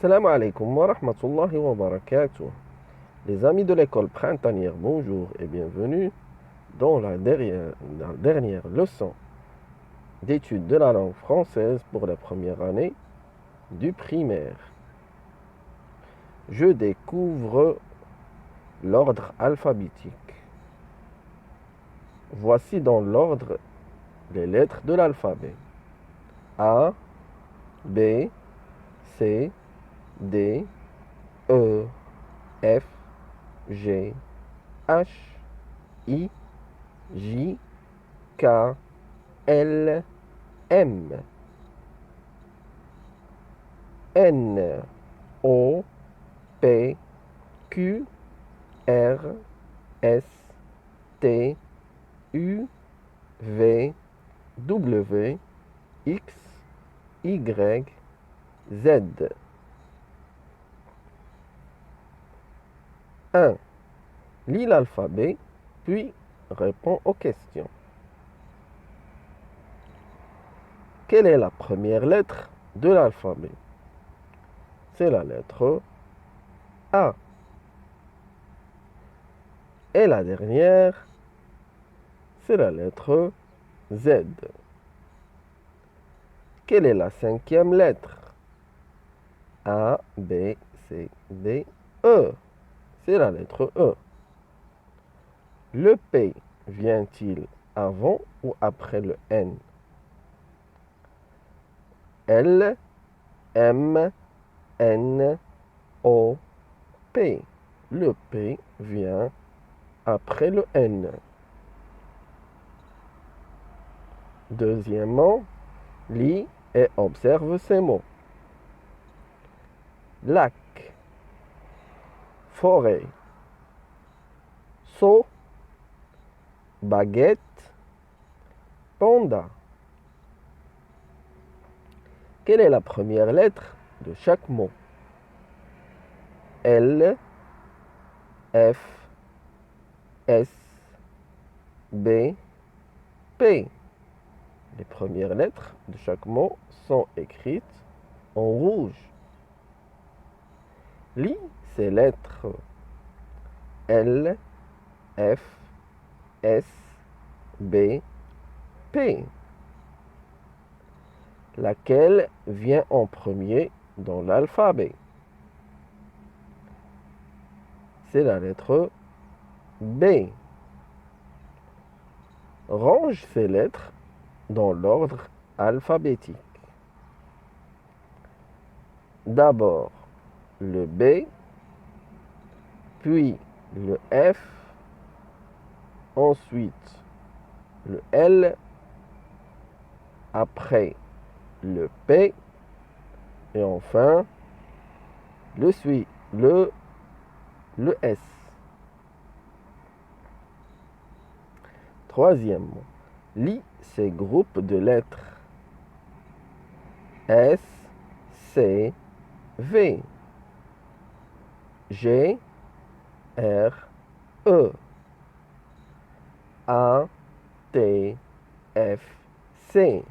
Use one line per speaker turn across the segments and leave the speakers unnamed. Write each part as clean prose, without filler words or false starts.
Assalamu alaikum wa rahmatullahi wa barakatuh. Les amis de l'école printanière, bonjour et bienvenue dans la dernière leçon d'études de la langue française pour la première année du primaire. Je découvre l'ordre alphabétique. Voici dans l'ordre les lettres de l'alphabet. A, B, C, D, E, F, G, H, I, J, K, L, M, N, O, P, Q, R, S, T, U, V, W, X, Y, Z. 1. Lis l'alphabet, puis réponds aux questions. Quelle est la première lettre de l'alphabet? C'est la lettre A. Et la dernière, c'est la lettre Z. Quelle est la cinquième lettre? A, B, C, D, E. C'est la lettre E. Le P vient-il avant ou après le N? L, M, N, O, P. Le P vient après le N. Deuxièmement, lis et observe ces mots. Lac, forêt, seau, baguette, panda. Quelle est la première lettre de chaque mot? L, F, S, B, P. Les premières lettres de chaque mot sont écrites en rouge. Lis ces lettres. L, F, S, B, P. Laquelle vient en premier dans l'alphabet? C'est la lettre B. Range ces lettres dans l'ordre alphabétique. D'abord le B, puis le F, ensuite le L, après le P, et enfin le S. Troisièmement, lis ces groupes de lettres. S, C, V, G, R, E, A, T, F, C,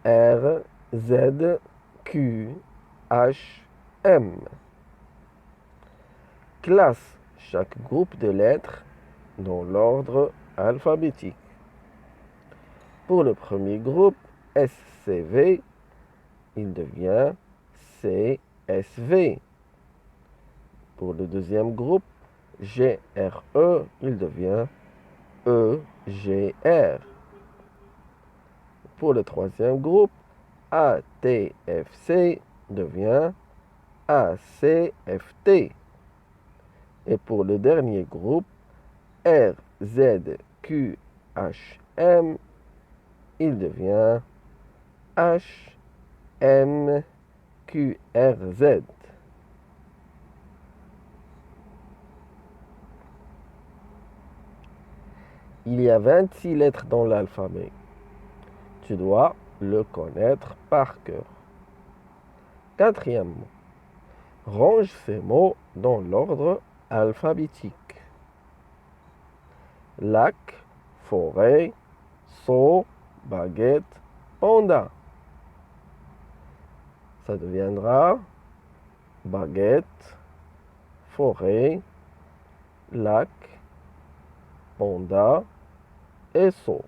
R, Z, Q, H, M. Classe chaque groupe de lettres dans l'ordre alphabétique. Pour le premier groupe, SCV, il devient CSV. Pour le deuxième groupe, GRE, il devient EGR. Pour le troisième groupe, ATFC devient ACFT. Et pour le dernier groupe, RZQHM, il devient HMQRZ. Il y a 26 lettres dans l'alphabet. Tu dois le connaître par cœur. Quatrièmement, range ces mots dans l'ordre alphabétique. Lac, forêt, seau, baguette, panda. Ça deviendra baguette, forêt, lac, panda et seau.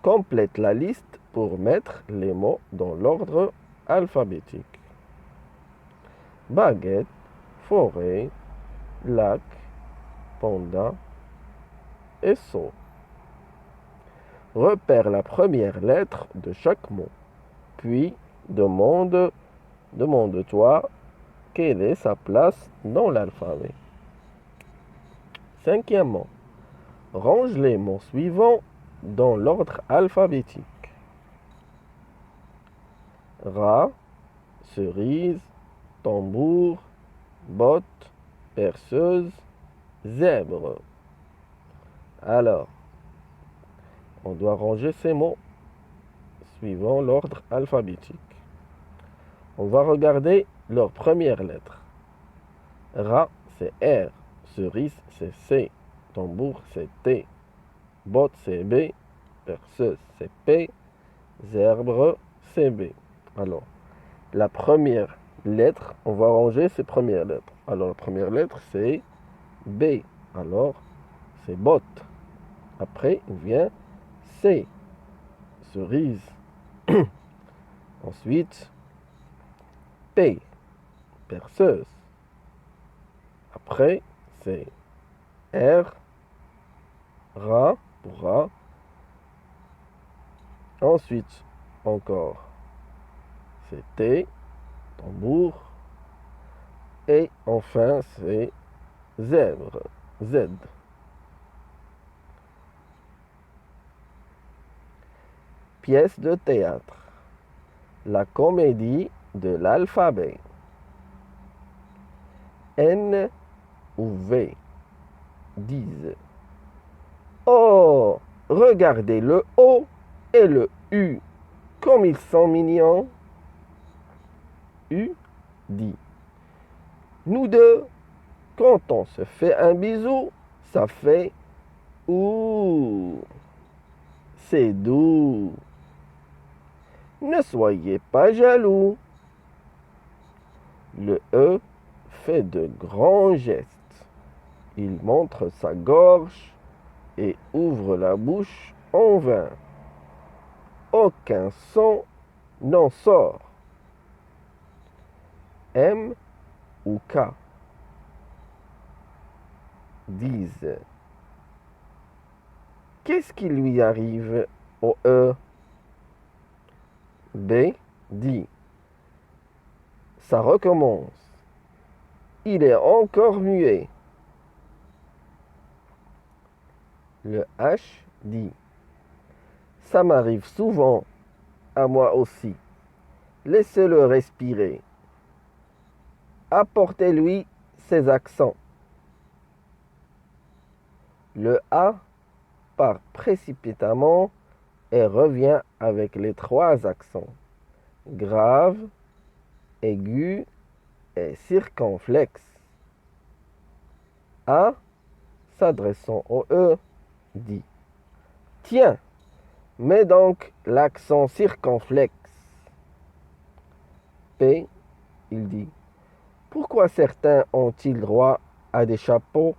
Complète la liste pour mettre les mots dans l'ordre alphabétique. Baguette, forêt, lac, panda et seau. Repère la première lettre de chaque mot, puis demande-toi quelle est sa place dans l'alphabet. Cinquièmement, range les mots suivants dans l'ordre alphabétique. Rat, cerise, tambour, botte, perceuse, zèbre. Alors, on doit ranger ces mots suivant l'ordre alphabétique. On va regarder leur première lettre. Rat, c'est R. Cerise, c'est C. Tambour, c'est T. Botte, c'est B. Perceuse, c'est P. Zèbre, c'est B. Alors, la première lettre, on va ranger ces premières lettres. Alors, la première lettre, c'est B. Alors, c'est botte. Après, il vient C. Cerise. Ensuite, P. Perceuse. Après, c'est R. Rat pour rat. Ensuite, encore, c'est T. Tambour. Et enfin, c'est zèbre. Z. Pièce de théâtre. La comédie de l'alphabet. N ou V disent: oh, regardez le O et le U, comme ils sont mignons. U dit: nous deux, quand on se fait un bisou, ça fait ouh, c'est doux. Ne soyez pas jaloux. Le E fait de grands gestes. Il montre sa gorge et ouvre la bouche en vain. Aucun son n'en sort. M ou K disent: qu'est-ce qui lui arrive au E? B dit: ça recommence. Il est encore muet. Le H dit: ça m'arrive souvent, à moi aussi. Laissez-le respirer. Apportez-lui ses accents. Le A part précipitamment et revient avec les trois accents: grave, aigu et circonflexe. A, s'adressant au E, dit: tiens, mets donc l'accent circonflexe. P, il dit: pourquoi certains ont-ils droit à des chapeaux?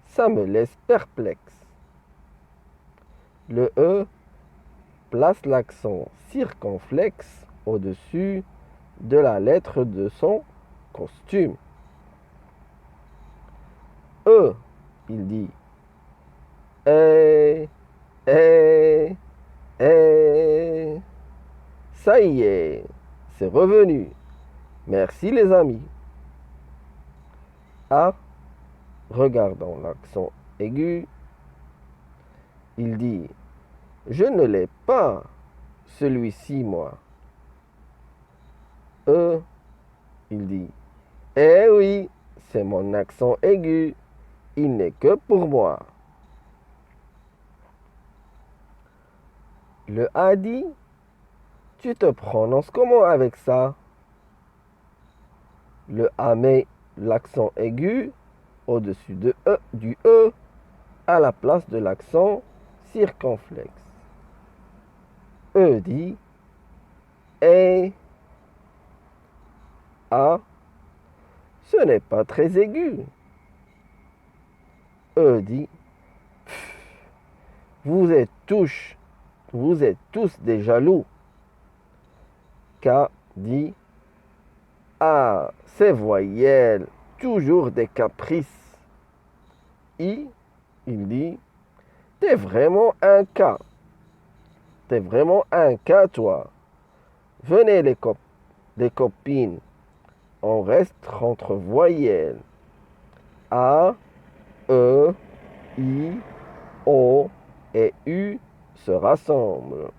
Ça me laisse perplexe. Le E place l'accent circonflexe au-dessus de la lettre de son costume. E, il dit: eh, eh, eh. Ça y est, c'est revenu. Merci les amis. A, regardant l'accent aigu, il dit: je ne l'ai pas, celui-ci, moi. E, il dit: eh oui, c'est mon accent aigu, il n'est que pour moi. Le A dit: tu te prononces comment avec ça? Le A met l'accent aigu au-dessus du E à la place de l'accent circonflexe. E dit et A. Ce n'est pas très aigu. E dit vous êtes tous des jaloux. K dit ah, ces voyelles, toujours des caprices. I, il dit t'es vraiment un cas. T'es vraiment un cas, toi. Venez les copines. On reste entre voyelles. A, E, I, O et U se rassemblent.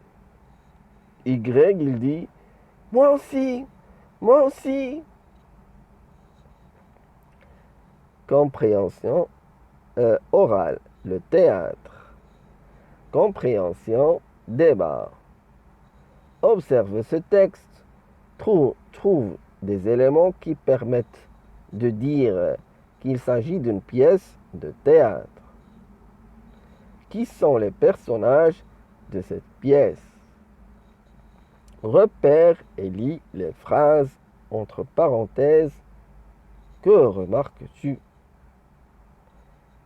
Y, il dit moi aussi, moi aussi. Compréhension orale, le théâtre. Compréhension, débat. Observe ce texte, trouve des éléments qui permettent de dire qu'il s'agit d'une pièce de théâtre. Qui sont les personnages de cette pièce? Repère et lis les phrases entre parenthèses. Que remarques-tu?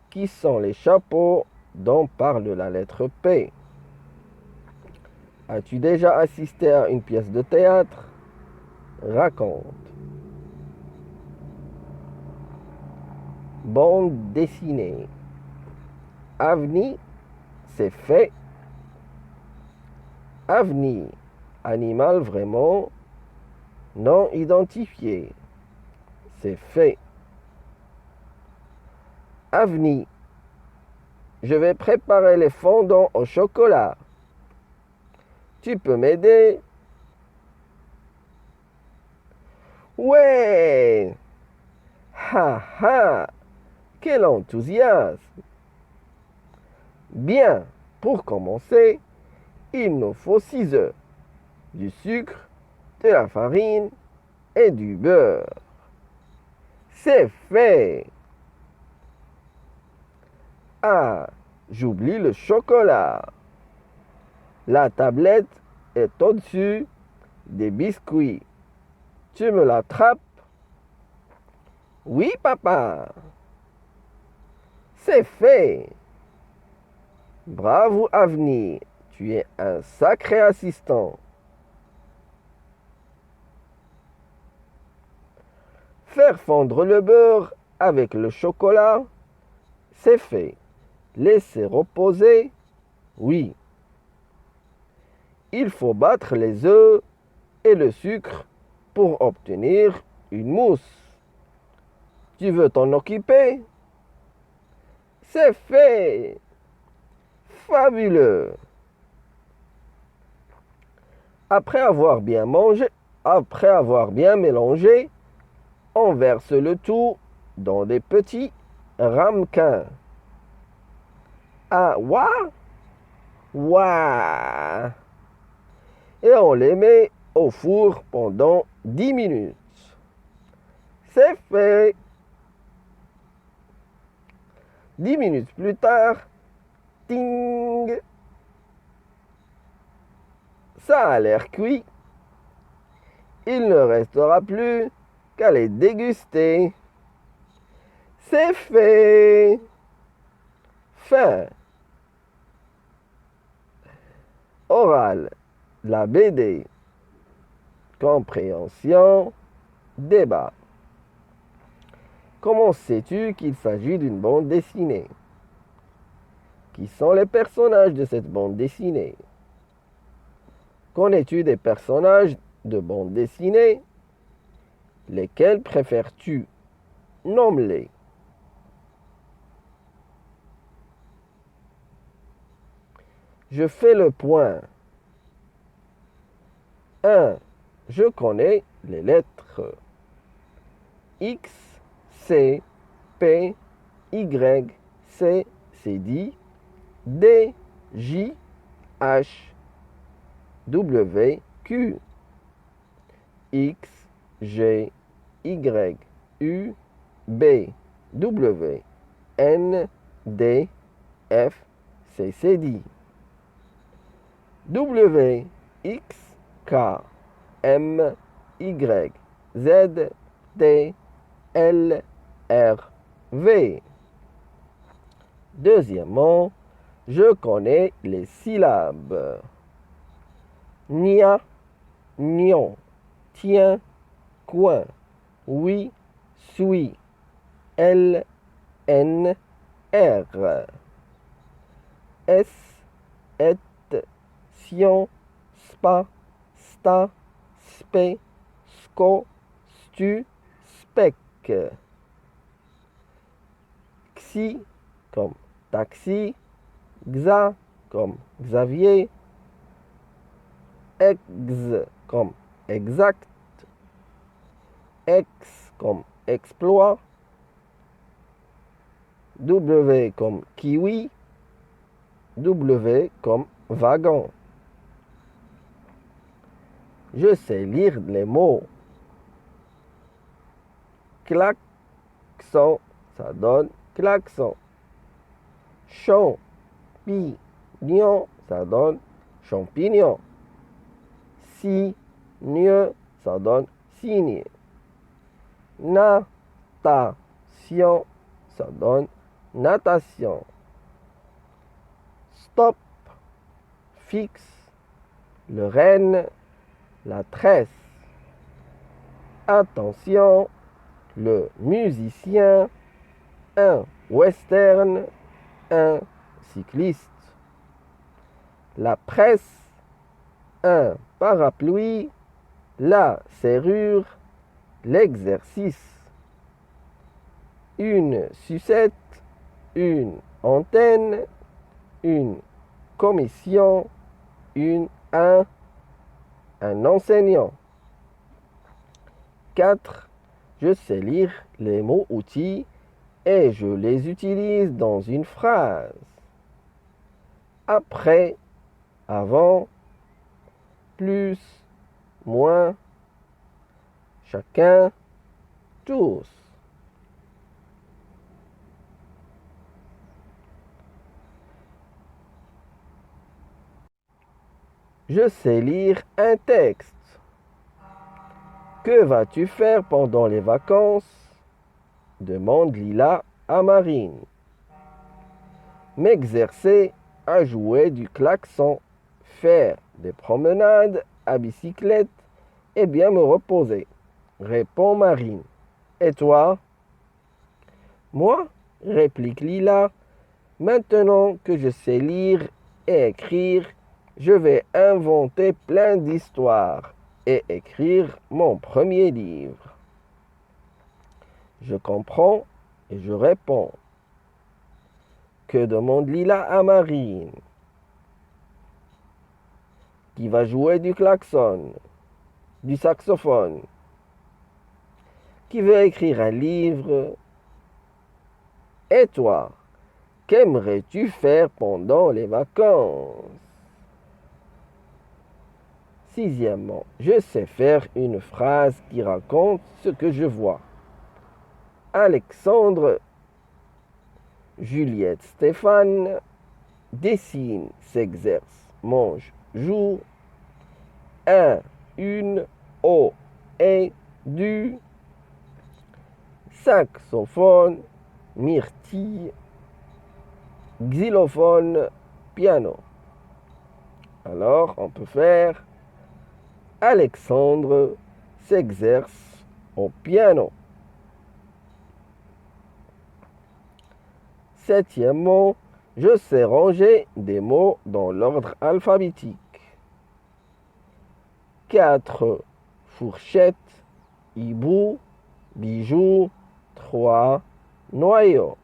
Qui sont les chapeaux dont parle la lettre P? As-tu déjà assisté à une pièce de théâtre? Raconte. Bande dessinée. Avni, c'est fait. Avni, animal vraiment non identifié. C'est fait. Avni, je vais préparer les fondants au chocolat. Tu peux m'aider? Ouais! Ha ha! Quel enthousiasme! Bien, pour commencer, il nous faut 6 œufs, du sucre, de la farine et du beurre. C'est fait! Ah, j'oublie le chocolat. La tablette est au-dessus des biscuits. Tu me l'attrapes? Oui, papa. C'est fait. Bravo, Avni. Tu es un sacré assistant. Faire fondre le beurre avec le chocolat, c'est fait. Laisser reposer, oui. Il faut battre les œufs et le sucre pour obtenir une mousse. Tu veux t'en occuper? C'est fait! Fabuleux! Après avoir bien mélangé, on verse le tout dans des petits ramequins. Ah, ouah! Et on les met au four pendant 10 minutes. C'est fait! 10 minutes plus tard, ting! Ça a l'air cuit. Il ne restera plus qu'à les déguster. C'est fait! Fin. Oral, la BD. Compréhension, débat. Comment sais-tu qu'il s'agit d'une bande dessinée? Qui sont les personnages de cette bande dessinée? Connais-tu des personnages de bande dessinée? Lesquels préfères-tu? Nomme-les. Je fais le point. 1. Je connais les lettres X, C, P, Y, C, c'est dit, D, J, H, W, Q, X, G, Y, U, B, W, N, D, F, c'est dit. W, X, K, M, Y, Z, D, L, R, V. Deuxièmement, je connais les syllabes. Nia, nion, tiens, coin, oui, suis, L, N, R. S, et, sion, spa, sta, spé, sco, stu, spec. Xi comme taxi, xa comme Xavier, ex comme exact, X comme exploit, W comme kiwi, W comme wagon. Je sais lire les mots. Klaxon, ça donne klaxon. Champignon, ça donne champignon. Signe, ça donne signe. Natation, ça donne natation. Stop, fixe, le renne, la tresse. Attention, le musicien, un western, un cycliste. La presse, un parapluie, la serrure, l'exercice. Une sucette, une antenne, une commission, un enseignant. 4. Je sais lire les mots outils et je les utilise dans une phrase. Après, avant, plus, moins, chacun, tous. Je sais lire un texte. Que vas-tu faire pendant les vacances? Demande Lila à Marine. M'exercer à jouer du klaxon, faire des promenades à bicyclette et bien me reposer, répond Marine. Et toi? Moi, réplique Lila, maintenant que je sais lire et écrire, je vais inventer plein d'histoires et écrire mon premier livre. Je comprends et je réponds. Que demande Lila à Marine? Qui va jouer du klaxon, du saxophone? Qui veut écrire un livre? Et toi, qu'aimerais-tu faire pendant les vacances? Sixièmement, je sais faire une phrase qui raconte ce que je vois. Alexandre, Juliette, Stéphane, dessine, s'exerce, mange, joue. Un, une, au, et, du. Saxophone, myrtille, xylophone, piano. Alors, on peut faire Alexandre s'exerce au piano. Septièmement, je sais ranger des mots dans l'ordre alphabétique. 4. Fourchette, hibou, bijou. 3. Noyau.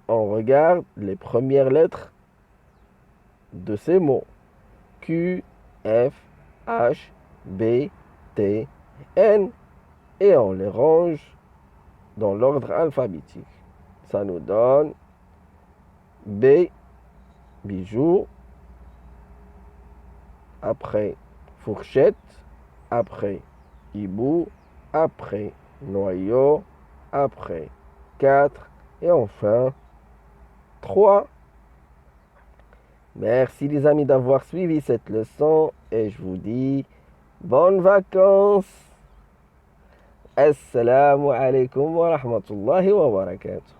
On regarde les premières lettres de ces mots. Q, F, H, B, T, N. Et on les range dans l'ordre alphabétique. Ça nous donne B, bijou, après fourchette, après hibou, après noyau, après 4 et enfin 3. Merci les amis d'avoir suivi cette leçon et je vous dis bonnes vacances. Assalamu alaikum wa rahmatullahi wa barakatuh.